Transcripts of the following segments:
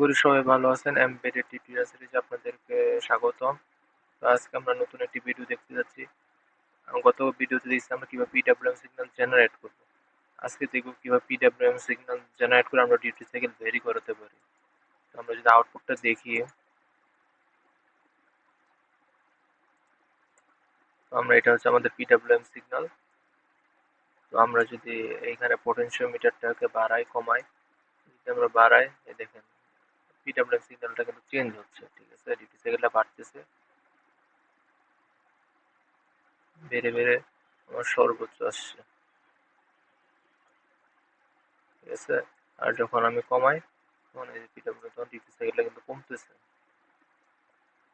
করি সবাই ভালো আছেন। এমবেডেড টিউটোরিয়াল সিরিজে আপনাদেরকে স্বাগতম। তো আজকে আমরা নতুন একটি ভিডিও দেখতে যাচ্ছি। গত ভিডিওতে দেখছি আমরা কিভাবে পিডব্লিউএম সিগন্যাল জেনারেট করব। আজকে দেখব কিভাবে পিডব্লিউএম সিগন্যাল জেনারেট করে আমরা ডিউটি সাইকেল ভেরি করতে পারি। তো আমরা যদি আউটপুটটা দেখি, তো আমরা এটা হচ্ছে আমাদের পিডব্লিউএম সিগন্যাল। তো আমরা যদি এইখানে পোটেনশিওমিটারটাকে বাড়াই কমাই, যদি আমরা বাড়াই, এই দেখেন পিডব্লিউএম সিগন্যালটা কিন্তু চেঞ্জ হচ্ছে। ঠিক আছে, ডিউটি সাইকেলটা বাড়তেছে, বেড়ে বেড়ে আমার সর্বোচ্চ আসছে। ঠিক আছে, আর যখন আমি কমাই তখন এই পিডব্লিউএম ডিউটি সাইকেলটা কিন্তু কমতেছে।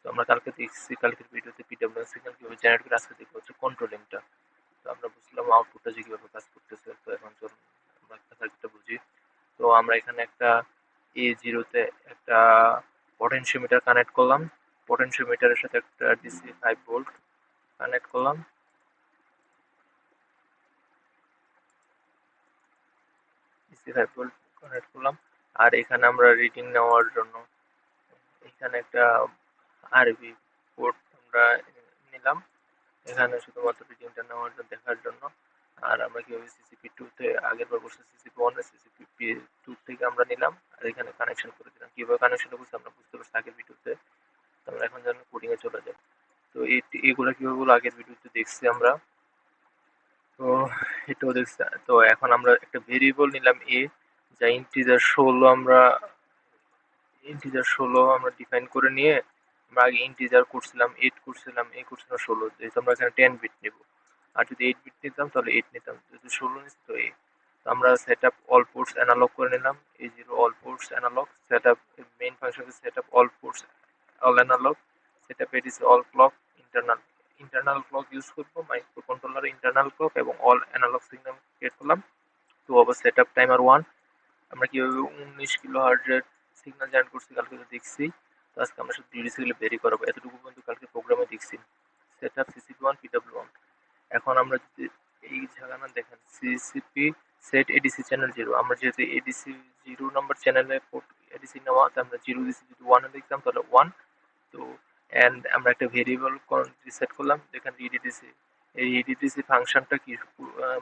তো আমরা কালকে দেখছি, কালকের ভিডিওতে পিডব্লিউএম সিগন্যাল কিভাবে জেনারেট করে, আজকে দেখবো হচ্ছে কন্ট্রোলিংটা। তো আমরা বুঝলাম আউটপুটটা যে কিভাবে কাজ করতেছে। তো এখন চলুন আমরা একটা সার্কিটটা বুঝি। তো আমরা এখানে একটা A0-তে একটা পটেনশিওমিটার কানেক্ট করলাম, পটেনশিওমিটারের সাথে একটা ডিসি 5 ভোল্ট কানেক্ট করলাম। ডিসি 5 ভোল্ট কানেক্ট করলাম। আর এখানে আমরা রিডিং নেওয়ার জন্য এখানে একটা আরবি পোর্ট আমরা নিলাম, এখানে শুধুমাত্র রিডিংটা নেওয়ার জন্য, দেখার জন্য। আর আমরা কিভাবে সিসিপি2-তে আগের বার বসে সিসিপি1 সিসিপি2 থেকে আমরা নিলাম আর এখানে কানেকশন করে দিলাম। কিভাবে কানেকশন করছি আমরা বুঝতে পারছি আগের ভিডিওতে। আমরা এখন যেন কোডিং এ চলে যাই। তো এইগুলো কিভাবে হলো আগের ভিডিওতে দেখছি আমরা। তো এটাও দেখছি। তো এখন আমরা একটা ভেরিয়েবল নিলাম এ, যা ইন্টিজার 16 আমরা ডিফাইন করে নিয়ে, আমরা আগে ইন্টিজার করছিলাম 8 করছিলাম, এ করছিলাম 16, যেহেতু আমরা এখানে 10 বিট নেব। আর যদি 8 বিট নিতাম তাহলে 8 নিতাম, যদি 16 নিচ্ছি তো 8। তো আমরা সেটআপ অল পোর্টস অ্যানালগ করে নিলাম, A0 all ports analog setup. Main function setup all ports all analog setup ADC all clock internal clock use করবো, মাইক্রোকন্ট্রোলার ইন্টারনাল ক্লক এবং অল অ্যানালগ সিগন্যাল ক্রিয়েট করলাম। তো আবার সেটআপ টাইমার 1। আমরা কিভাবে 19 কিলোহার্টজের signal generate করছি কালকে তো দেখছি। তো আজকে আমরা শুধু ডিউটি সাইকেল বেরি করাবো, এতটুকু পর্যন্ত কালকে প্রোগ্রামে দেখছি। Setup CCP one PWM. এখন আমরা যদি এই জায়গাটা দেখেন সিসিপি সেট এডিসি চ্যানেল 0, আমরা যেহেতু এডিসি 0 নাম্বার চ্যানেলে পোর্ট এডিসি নেওয়া, তো আমরা 0 দিছি, যদি 1 এ দেখতাম তাহলে 1। তো এন্ড আমরা একটা ভেরিয়েবল রিসেট করলাম, দেখেন ইডিডিসি। এই ইডিডিসি ফাংশনটা কি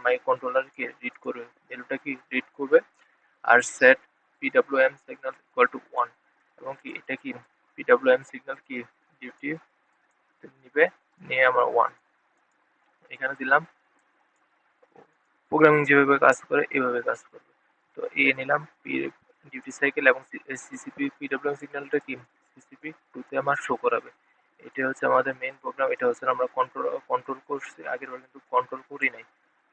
মাইক্রো কন্ট্রোলারকে রিড করবে, ভ্যালুটা কি রিড করবে। আর set PWM signal equal to 1, এবং কি এটা কি পিডব্লিউএম সিগন্যাল কি ডিউটি নিবে, নিয়ে আমরা 1 এখানে দিলাম। প্রোগ্রামিং যেভাবে কাজ করে এভাবে কাজ করবে। তো এ নিলাম ডিউটি সাইকেল, এবং সিসিপি পিডব্লিউএম সিগন্যালটা কি সিসিপি2-তে আমার শো করাবে। এটা হচ্ছে আমাদের মেইন প্রোগ্রাম। এটা হচ্ছে আমরা কন্ট্রোল করছি, আগের বার কিন্তু কন্ট্রোল করি নাই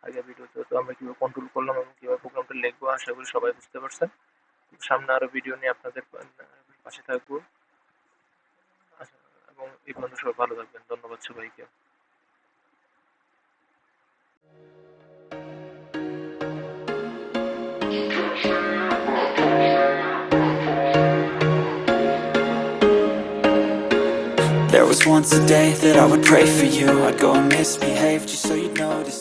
আগের ভিডিওতে। তো আমরা কিভাবে কন্ট্রোল করলাম এবং কিভাবে প্রোগ্রামটা লিখবো আশা করি সবাই বুঝতে পারছেন। সামনে আরো ভিডিও নিয়ে আপনাদের পাশে থাকবো, এবং এই পর্যন্ত সবাই ভালো থাকবেন। ধন্যবাদ সবাইকে। There was once a day that I would pray for you. I'd go and misbehave just so you'd notice